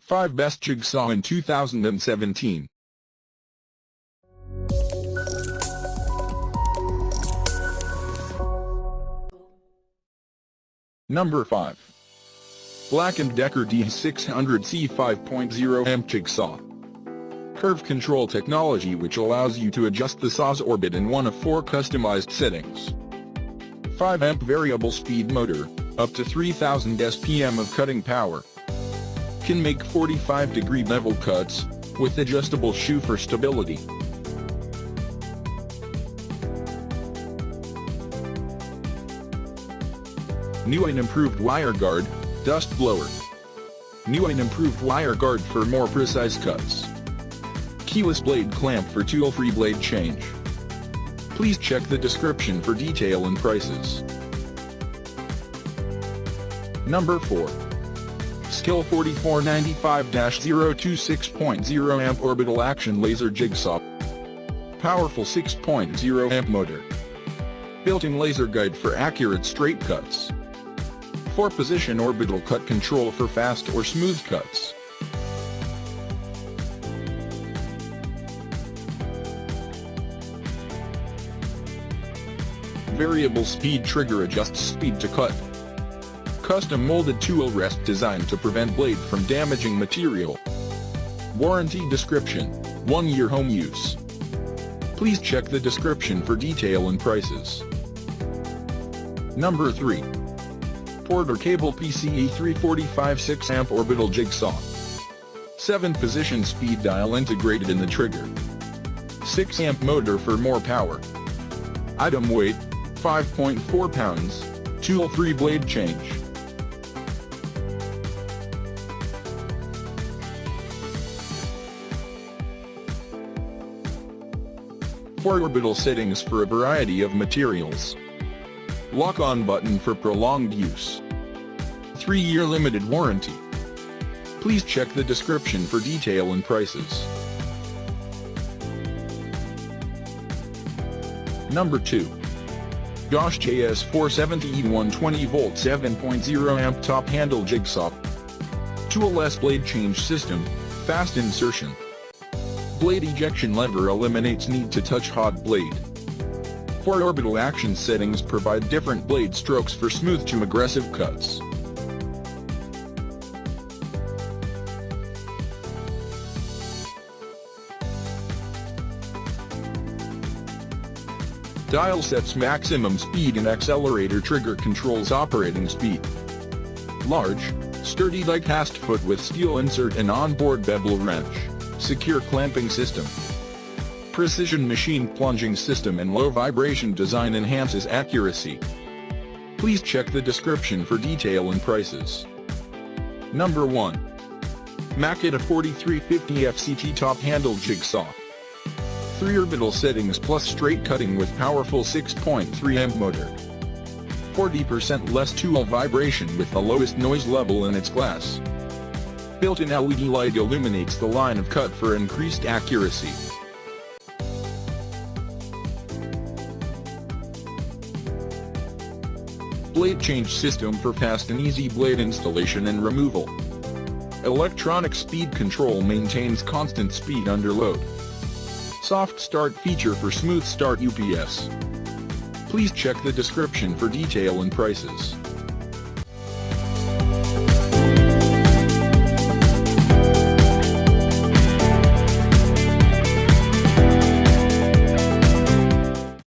5 Best Jig Saw in 2017. Number 5. Black & Decker D600C 5.0 amp Jig Saw. Curve control technology which allows you to adjust the saw's orbit in one of 4 customized settings. 5 amp variable speed motor, up to 3000 SPM of cutting power. Can make 45-degree bevel cuts, with adjustable shoe for stability. New and improved wire guard, dust blower. New and improved wire guard for more precise cuts. Keyless blade clamp for tool-free blade change. Please check the description for detail and prices. Number 4. Skill 4495-026.0 amp orbital action laser jig saw. Powerful 6.0 amp motor. Built-in laser guide for accurate straight cuts. 4-position orbital cut control for fast or smooth cuts. Variable speed trigger adjusts speed to cut. Custom molded tool rest designed to prevent blade from damaging material. Warranty description: 1-year home use. Please check the description for detail and prices. Number 3. Porter Cable PCE 345 6 amp orbital jig saw. 7-position speed dial integrated in the trigger. 6 amp motor for more power. Item weight: 5.4 pounds, tool-free blade change. Four orbital settings for a variety of materials. Lock-on button for prolonged use. 3-year limited warranty. Please check the description for detail and prices. Number 2. Gosh JS 470 120V 7.0 amp top handle jig saw. Tool-less blade change system, fast insertion. Blade ejection lever eliminates need to touch hot blade. 4 orbital action settings provide different blade strokes for smooth to aggressive cuts. Dial sets maximum speed and accelerator trigger controls operating speed. Large, sturdy die-cast foot with steel insert and onboard bevel wrench, secure clamping system. Precision machine plunging system and low vibration design enhances accuracy. Please check the description for detail and prices. Number 1. Makita 4350 FCT top handle jig saw. 3 orbital settings plus straight cutting with powerful 6.3 amp motor. 40% less tool vibration with the lowest noise level in its class. Built-in LED light illuminates the line of cut for increased accuracy. Blade change system for fast and easy blade installation and removal. Electronic speed control maintains constant speed under load. Soft start feature for smooth start UPS. Please check the description for detail and prices.